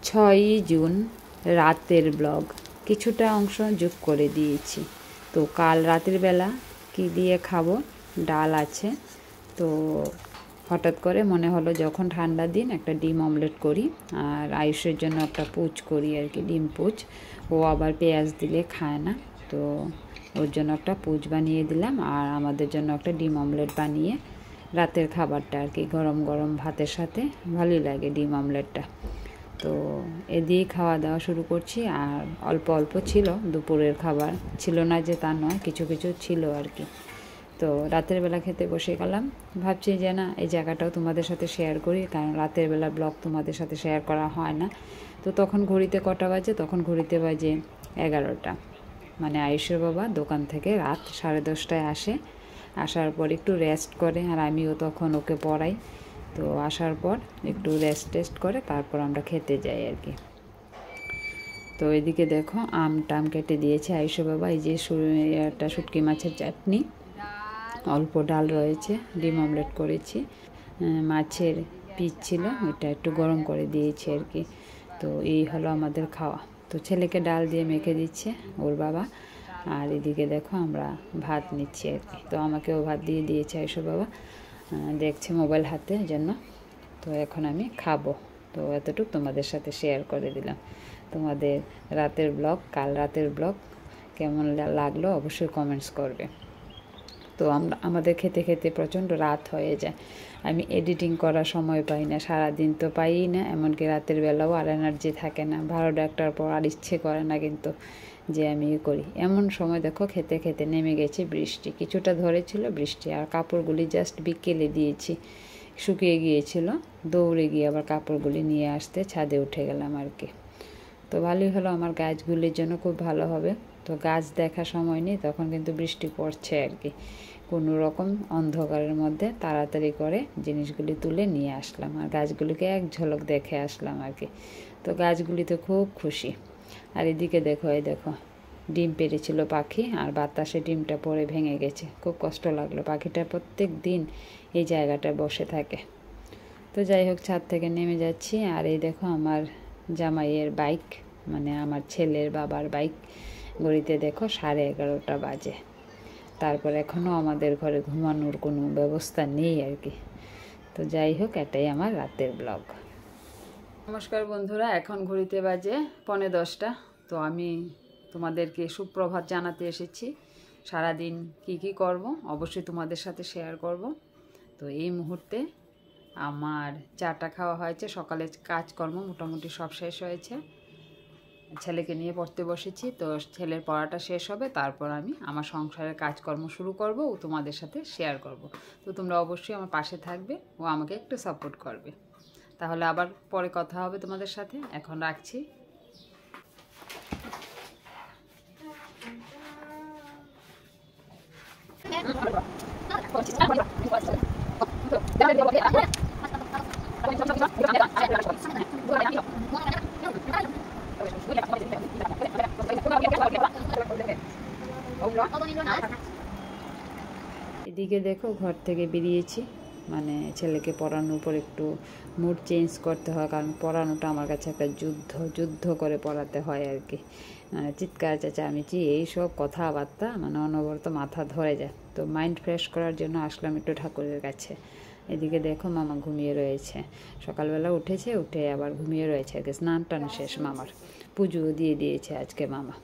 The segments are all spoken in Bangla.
6 জুন রাতের ব্লগ কিছুটা অংশ যোগ করে দিয়েছি। তো কাল রাতের বেলা কি দিয়ে খাবো, ডাল আছে। তো হঠাৎ করে মনে হলো যখন ঠান্ডা দিন একটা ডিম অমলেট করি, আর আয়ুষের জন্য একটা পুচ করি আর কি, ডিম পুচ। ও আবার পেঁয়াজ দিলে খায় না, তো ওর জন্য একটা পুচ বানিয়ে দিলাম, আর আমাদের জন্য একটা ডিম অমলেট বানিয়ে রাতের খাবারটা আর কি গরম গরম ভাতের সাথে ভালোই লাগে ডিম অমলেটটা। তো এ দিয়েই খাওয়া দাওয়া শুরু করছি। আর অল্প অল্প ছিল, দুপুরের খাবার ছিল না যে তা নয়, কিছু কিছু ছিল আর কি। তো রাতের বেলা খেতে বসে গেলাম, ভাবছি যে না এই জায়গাটাও তোমাদের সাথে শেয়ার করি, কারণ রাতের বেলা ব্লগ তোমাদের সাথে শেয়ার করা হয় না। তো তখন ঘড়িতে কটা বাজে, তখন ঘড়িতে বাজে 11টা। মানে আয়ুষের বাবা দোকান থেকে রাত 10:30টায় আসে, আসার পর একটু রেস্ট করে, আর আমিও তখন ওকে পড়াই। তো আসার পর একটু রেস্ট করে তারপর আমরা খেতে যাই আর কি। তো এদিকে দেখো আম টাম কেটে দিয়েছে আয়ুষের বাবা। এই যে একটা শুটকি মাছের চাটনি, অল্প ডাল রয়েছে, ডিম অমলেট করেছি, মাছের পিস ছিল ওইটা একটু গরম করে দিয়েছি আর কি। তো এই হলো আমাদের খাওয়া। তো ছেলেকে ডাল দিয়ে মেখে দিচ্ছে ওর বাবা, আর এদিকে দেখো আমরা ভাত নিচ্ছি আর কি। তো আমাকেও ভাত দিয়ে দিয়েছে আয়ুষের বাবা, দেখছে মোবাইল হাতে জন্য। তো এখন আমি খাবো। তো এতটুকু তোমাদের সাথে শেয়ার করে দিলাম। তোমাদের রাতের ব্লগ, কাল রাতের ব্লগ কেমন লাগলো অবশ্যই কমেন্টস করবে। তো আমাদের খেতে খেতে প্রচণ্ড রাত হয়ে যায়, আমি এডিটিং করার সময় পাই না, সারাদিন তো পাই না, এমনকি রাতের বেলাও আর এনার্জি থাকে না, 12টার পর আর ইচ্ছে করে না কিন্তু যে আমি করি। এমন সময় দেখো খেতে খেতে নেমে গেছে বৃষ্টি, কিছুটা ধরেছিল বৃষ্টি, আর কাপড়গুলি জাস্ট বিকেলে দিয়েছি, শুকিয়ে গিয়েছিল, দৌড়ে গিয়ে আবার কাপড়গুলি নিয়ে আসতে ছাদে উঠে গেলাম আর কি। তো ভালোই হলো, আমার গাছগুলির জন্য খুব ভালো হবে। তো গাছ দেখার সময় নেই, তখন কিন্তু বৃষ্টি পড়ছে আর কি। কোনো রকম অন্ধকারের মধ্যে তাড়াতাড়ি করে জিনিসগুলি তুলে নিয়ে আসলাম, আর গাছগুলিকে এক ঝলক দেখে আসলাম আর কি। তো গাছগুলিতে খুব খুশি। আর এদিকে দেখো, এই দেখো ডিম পেড়েছিল পাখি, আর বাতাসে ডিমটা পড়ে ভেঙে গেছে, খুব কষ্ট লাগলো। পাখিটা প্রত্যেক দিন এই জায়গাটায় বসে থাকে। তো যাই হোক, ছাদ থেকে নেমে যাচ্ছি। আর এই দেখো আমার জামাইয়ের বাইক, মানে আমার ছেলের বাবার বাইক, ঘড়িতে দেখো 11:30টা বাজে। তারপর এখনও আমাদের ঘরে ঘুমানোর কোনো ব্যবস্থা নেই আর কি। তো যাই হোক, এটাই আমার রাতের ব্লগ। নমস্কার বন্ধুরা, এখন ঘড়িতে বাজে 10:45। তো আমি তোমাদেরকে সুপ্রভাত জানাতে এসেছি। সারাদিন কি করব অবশ্যই তোমাদের সাথে শেয়ার করব। তো এই মুহূর্তে আমার চাটা খাওয়া হয়েছে, সকালে কাজকর্ম মোটামুটি সব শেষ হয়েছে, ছেলেকে নিয়ে পড়তে বসেছি। তো ছেলের পড়াটা শেষ হবে, তারপর আমি আমার সংসারের কাজকর্ম শুরু করব ও তোমাদের সাথে শেয়ার করব। তো তোমরা অবশ্যই আমার পাশে থাকবে ও আমাকে একটু সাপোর্ট করবে। তাহলে আবার পরে কথা হবে তোমাদের সাথে, এখন রাখছি। এদিকে দেখো ঘর থেকে বেরিয়েছি, মানে ছেলেকে পড়ানোর উপর একটু মুড চেঞ্জ করতে হয়, কারণ পড়ানোটা আমার কাছে একটা যুদ্ধ করে পড়াতে হয় আর কি। মানে চিৎকার চেঁচামেচি এইসব কথাবার্তা মানে অনবরত মাথা ধরে যায়। তো মাইন্ড ফ্রেশ করার জন্য আসলাম একটু ঠাকুরের কাছে। এদিকে দেখো মামা ঘুমিয়ে রয়েছে, সকালবেলা উঠেছে, উঠে আবার ঘুমিয়ে রয়েছে আর কি। স্নান টান শেষ মামার, পুজো দিয়ে দিয়েছে আজকে মামা।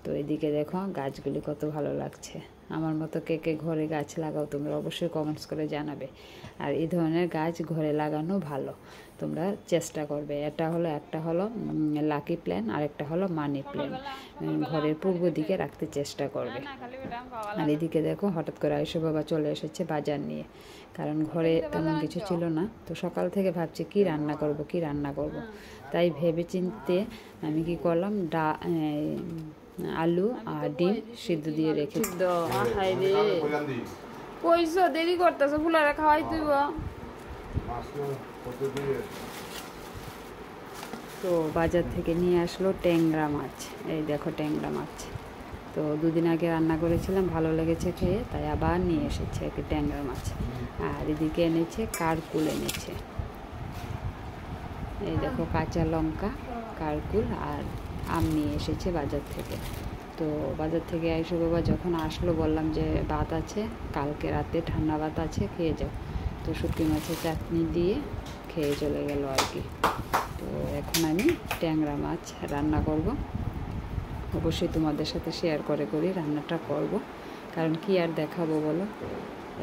তো এদিকে দেখো গাছগুলি কত ভালো লাগছে। আমার মতো কে কে ঘরে গাছ লাগাও তোমরা অবশ্যই কমেন্টস করে জানাবে। আর এই ধরনের গাছ ঘরে লাগানো ভালো, তোমরা চেষ্টা করবে। একটা হলো লাকি প্ল্যান, আর একটা হলো মানি প্ল্যান, ঘরের পূর্ব দিকে রাখতে চেষ্টা করবে। আর এদিকে দেখো হঠাৎ করে আয়ুষ বাবা চলে এসেছে বাজার নিয়ে, কারণ ঘরে তেমন কিছু ছিল না। তো সকাল থেকে ভাবছি কি রান্না করব। তাই ভেবে চিনতে আমি কি করলাম, আলু আর ডিম সিদ্ধ দিয়ে রেখে কইছো দেরি করতেছো, ফুলারে খাওয়াই দিব। তো বাজার থেকে নিয়ে আসলো ট্যাংরা মাছ, এই দেখো ট্যাংরা মাছ। তো দুদিন আগে রান্না করেছিলাম, ভালো লেগেছে খেয়ে, তাই আবার নিয়ে এসেছে একটি ট্যাংরা মাছ। আর এদিকে এনেছে কারকুল এনেছে। এই দেখো কাঁচা লঙ্কা, কারকুল আর আম নিয়ে এসেছে বাজার থেকে। তো বাজার থেকে আইসো বাবা যখন আসলো বললাম যে ভাত আছে, কালকে রাতে ঠান্ডা ভাত আছে, খেয়ে যাও। তো শুটকি মাছের চাটনি দিয়ে খেয়ে চলে গেল আর কি। তো এখন আমি ট্যাংরা মাছ রান্না করব। অবশ্যই তোমাদের সাথে শেয়ার করে রান্নাটা করব, কারণ কি আর দেখাবো বলো,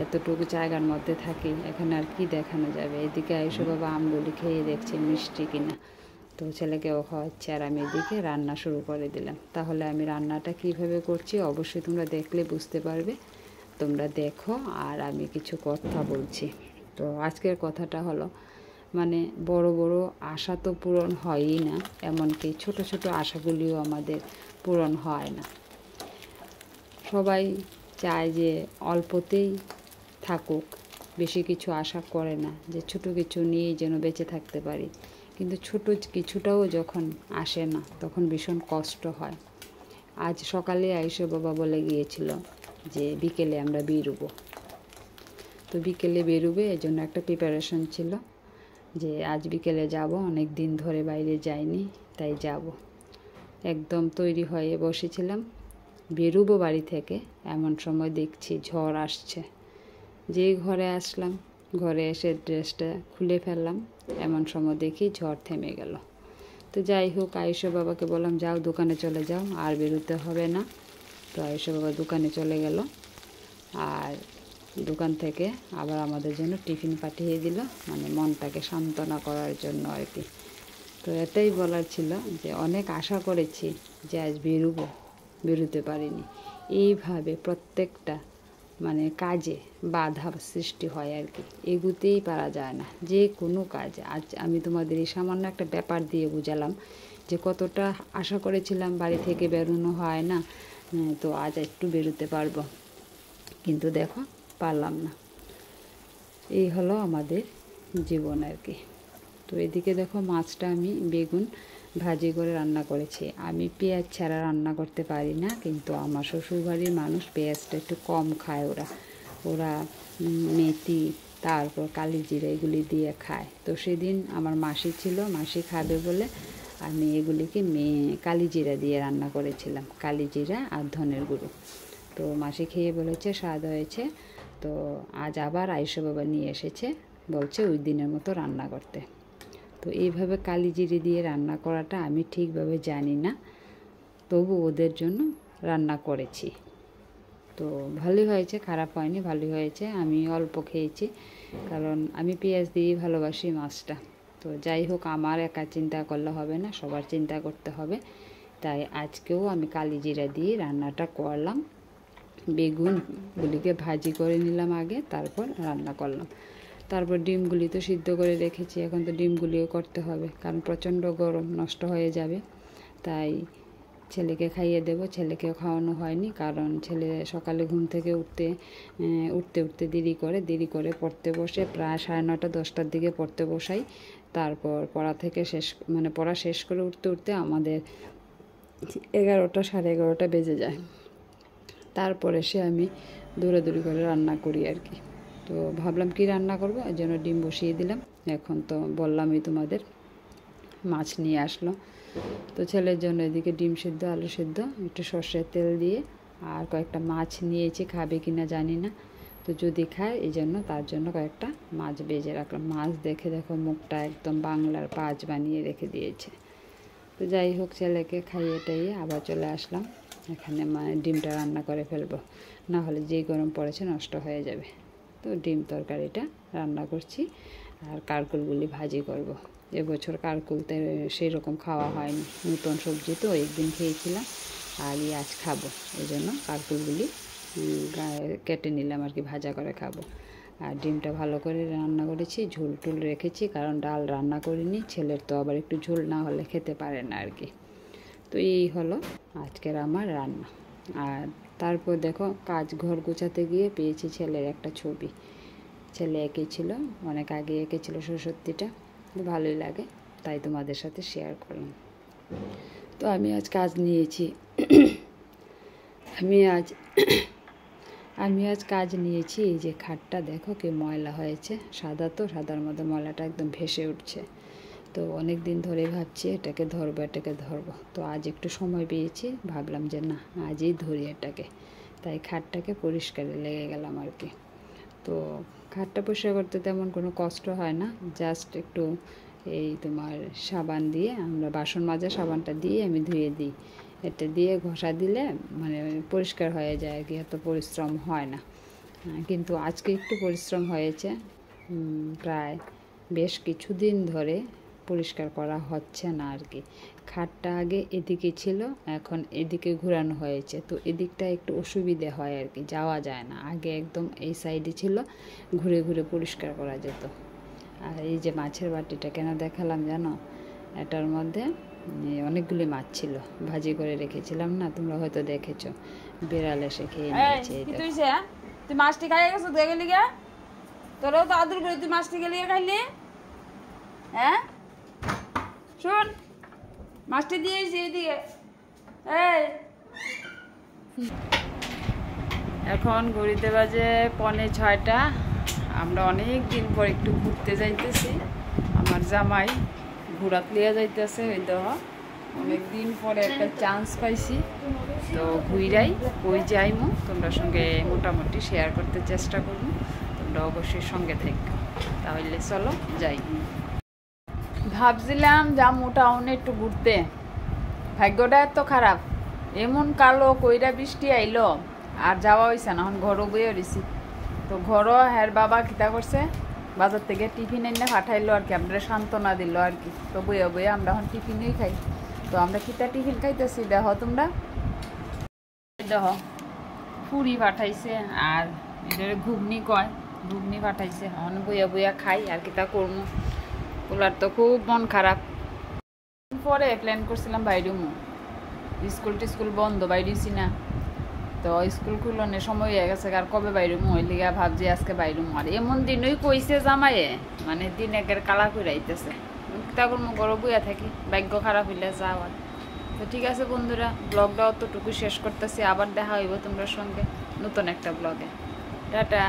এতটুকু জায়গার মধ্যে থাকি, এখানে আর কি দেখানো যাবে। এদিকে আইসো বাবা আমগুলি খেয়ে দেখছে মিষ্টি কিনা, তো ছেলেকেও খাওয়াচ্ছে আর আমি এদিকে রান্না শুরু করে দিলাম। তাহলে আমি রান্নাটা কিভাবে করছি অবশ্যই তোমরা দেখলে বুঝতে পারবে। তোমরা দেখো আর আমি কিছু কথা বলছি। তো আজকের কথাটা হলো, মানে বড় বড় আশা তো পূরণ হয়ই না, এমনকি ছোট ছোট আশাগুলিও আমাদের পূরণ হয় না। সবাই চায় যে অল্পতেই থাকুক, বেশি কিছু আশা করে না, যে ছোট কিছু নিয়েই যেন বেঁচে থাকতে পারি। কিন্তু ছোট কিছুটাও যখন আসে না তখন ভীষণ কষ্ট হয়। আজ সকালে আইসো বাবা বলে গিয়েছিল যে বিকেলে আমরা বেরোবো। তো বিকেলে বেরোবে এজন্য একটা প্রিপারেশন ছিল যে আজ বিকেলে যাব, অনেক দিন ধরে বাইরে যাইনি, তাই যাব। একদম তৈরি হয়ে বসেছিলাম, বেরোবো বাড়ি থেকে, এমন সময় দেখছি ঝড় আসছে। যেই ঘরে আসলাম, ঘরে এসে ড্রেসটা খুলে ফেললাম, এমন সময় দেখি ঝড় থেমে গেল। তো যাই হোক আয়ুষ্য বাবাকে বললাম যাও দোকানে চলে যাও, আর বেরোতে হবে না। তো আয়ুষ্য বাবা দোকানে চলে গেল, আর দোকান থেকে আবার আমাদের জন্য টিফিন পাঠিয়ে দিল, মানে মনটাকে সান্ত্বনা করার জন্য আর কি। তো এটাই বলার ছিল যে অনেক আশা করেছি যে আজ বেরোবো, বেরোতে পারিনি। এইভাবে প্রত্যেকটা মানে কাজে বাধা সৃষ্টি হয় আর কি, এগুতেই পারা যায় না যে কোনো কাজ। আজ আমি তোমাদের এই সামান্য একটা ব্যাপার দিয়ে বুঝালাম যে কতটা আশা করেছিলাম বাড়ি থেকে বেরোনো হয় না, তো আজ একটু বেরোতে পারবো, কিন্তু দেখো পারলাম না। এই হলো আমাদের জীবন আর কি। তো এদিকে দেখো মাছটা আমি বেগুন ভাজি করে রান্না করেছি। আমি পেঁয়াজ ছাড়া রান্না করতে পারি না, কিন্তু আমার শ্বশুরবাড়ির মানুষ পেঁয়াজটা একটু কম খায়, ওরা মেথি তারপর কালি জিরা এগুলি দিয়ে খায়। তো সেদিন আমার মাসি ছিল, মাসি খাবে বলে আমি এগুলিকে কালি জিরা দিয়ে রান্না করেছিলাম, কালি জিরা আর ধনের গুঁড়ো। তো মাসি খেয়ে বলেছে স্বাদ হয়েছে। তো আজ আবার আয়ুষ্য বাবা নিয়ে এসেছে, বলছে ওই দিনের মতো রান্না করতে। তো এইভাবে কালি জিরে দিয়ে রান্না করাটা আমি ঠিকভাবে জানি না, তবু ওদের জন্য রান্না করেছি। তো ভালোই হয়েছে, খারাপ হয়নি, ভালোই হয়েছে। আমি অল্প খেয়েছি, কারণ আমি পেঁয়াজ দিয়েই ভালোবাসি মাছটা। তো যাই হোক, আমার একা চিন্তা করলে হবে না, সবার চিন্তা করতে হবে। তাই আজকেও আমি কালি জিরা দিয়ে রান্নাটা করলাম। বেগুনগুলিকে ভাজি করে নিলাম আগে, তারপর রান্না করলাম। তারপর ডিমগুলি তো সিদ্ধ করে রেখেছি, এখন তো ডিমগুলিও করতে হবে, কারণ প্রচণ্ড গরম, নষ্ট হয়ে যাবে। তাই ছেলেকে খাইয়ে দেব, ছেলেকেও খাওয়ানো হয়নি, কারণ ছেলে সকালে ঘুম থেকে উঠতে দেরি করে পড়তে বসে, প্রায় 9:30 10টার দিকে পড়তে বসাই। তারপর পড়া শেষ করে উঠতে আমাদের 11টা 11:30 বেজে যায়। তারপরে আমি দৌড়াদৌড়ি করে রান্না করি আর কি। তো ভাবলাম কি রান্না করব, এর জন্য ডিম বসিয়ে দিলাম। এখন তো বললামই তোমাদের, মাছ নিয়ে আসলো। তো ছেলের জন্য এদিকে ডিম সিদ্ধ, আলু সিদ্ধ, একটু সর্ষের তেল দিয়ে, আর কয়েকটা মাছ নিয়েছি, খাবে কি না জানি না, তো যদি খায় এই জন্য তার জন্য কয়েকটা মাছ ভেজে রাখলাম। মাছ দেখে দেখো মুখটা একদম বাংলার পাঁচ বানিয়ে রেখে দিয়েছে। তো যাই হোক, ছেলেকে খাইয়ে টাইয়ে আবার চলে আসলাম এখানে, ডিমটা রান্না করে ফেলবো, না হলে যেই গরম পড়েছে নষ্ট হয়ে যাবে। তো ডিম তরকারিটা রান্না করছি, আর কারকুলগুলি ভাজি করব। এবছর কারকুলতে সেই রকম খাওয়া হয়নি, নতুন সবজি তো একদিন খেয়েছিলাম, আর আজ খাবো, এই জন্য কারকুলগুলি কেটে নিলাম আর কি, ভাজা করে খাবো। আর ডিমটা ভালো করে রান্না করেছি, ঝোল টুল রেখেছি, কারণ ডাল রান্না করিনি, ছেলের তো আবার একটু ঝোল না হলে খেতে পারে না আর কি। তো এই হলো আজকের আমার রান্না। আর তারপর দেখো, ঘর গোছাতে গিয়ে পেয়েছি ছেলের একটা ছবি। ছেলে এঁকেছিল, অনেক আগে এঁকেছিল সরস্বতীটা, ভালোই লাগে, তাই তোমাদের সাথে শেয়ার করলাম। তো আমি আজ কাজ নিয়েছি আমি আজ কাজ নিয়েছি। এই যে খাটটা দেখো কি ময়লা হয়েছে, সাদা তো, সাদার মধ্যে ময়লাটা একদম ভেসে উঠছে। তো অনেক দিন ধরে ভাবছি এটাকে ধরবো। তো আজ একটু সময় পেয়েছি, ভাবলাম যে না আজই ধরি এটাকে। তাই খাটটাকে পরিষ্কারে লেগে গেলাম আর কি। তো খাটটা পরিষ্কার করতে তেমন কোনো কষ্ট হয় না, জাস্ট একটু এই তোমার সাবান দিয়ে, আমরা বাসন মাজা সাবানটা দিয়ে আমি ধুয়ে দিই। এটা দিয়ে ঘষা দিলে মানে পরিষ্কার হয়ে যায় আর কি, এত পরিশ্রম হয় না। কিন্তু আজকে একটু পরিশ্রম হয়েছে, প্রায় বেশ কিছুদিন ধরে পরিষ্কার করা হচ্ছে না আর কি। খাটটা আগে এদিকে ছিল, এখন এদিকে ঘোরানো হয়েছে, তো এদিকটা একটু অসুবিধে হয় আর কি, যাওয়া যায় না। আগে একদম এই সাইডে ছিল, ঘুরে ঘুরে পরিষ্কার করা যেত। আর এই যে মাছের বাটিটা কেন দেখালাম জানো, এটার মধ্যে অনেকগুলি মাছ ছিল, ভাজি করে রেখেছিলাম না, তোমরা হয়তো দেখেছো। বিড়াল এসে খেয়ে নিয়েছে। তুই মাছটি খাইয়ে গেছো দেখে লিগে, তোরও তো আদর করে তুই মাছটি গেলিয়ে খাইলি। হ্যাঁ শোন, মাছটি দিয়েছি এদিকে। এই এখন ঘড়িতে বাজে 5:45। আমরা অনেক দিন পর একটু ঘুরতে যাইতেছি। আমার জামাই ঘোরাত লিয়ে যাইতেছে, ওই দেহ অনেক দিন পরে একটা চান্স পাইছি। তো ঘুরাই কই যাইমু তোমরা সঙ্গে মোটামুটি শেয়ার করতে চেষ্টা করবো, তোমরা অবশ্যই সঙ্গে থাকো। তাহলে চলো যাই। ভাবছিলাম যামু টাউনে একটু ঘুরতে, ভাগ্যটা এত খারাপ, এমন কালো কইরা বৃষ্টি আইলো আর যাওয়া হয়েছে না। এখন ঘরও বইয়ে রয়েছি। তো ঘরও হ্যার বাবা কিতা করছে, বাজার থেকে টিফিন এনে পাঠাইলো আর কি, আমরা সান্ত্বনা দিল আর কি। তো বইয়ে বইয়ে আমরা এখন টিফিনই খাই। তো আমরা কিতা টিফিন খাইতেছি দেখো তোমরা, দেখো পুরি পাঠাইছে আর এদের ঘুগনি কয়, ঘুগনি পাঠাইছে। এখন বইয়া বইয়া খাই আর কিতা করবো, ওলার তো খুব মন খারাপ। পরে প্ল্যান করছিলাম বাইরেমু, স্কুল টিস্কুল বন্ধ, বাইরেছি না। তো স্কুল খুলনের সময় হয়ে গেছে, আর কবে বাইরেমু ওই লিগা ভাবছি আজকে বাইরেমু। আর এমন দিনই কইছে জামাইয়ে, মানে দিন একের কালা করে আইতেছে। তা করবো ঘরে বইয়া থাকি, ভাগ্য খারাপ হইলে যাওয়ার। তো ঠিক আছে বন্ধুরা, ব্লগটা অতটুকু শেষ করতেছি। আবার দেখা হইব তোমরা সঙ্গে নতুন একটা ব্লগে। টাটা।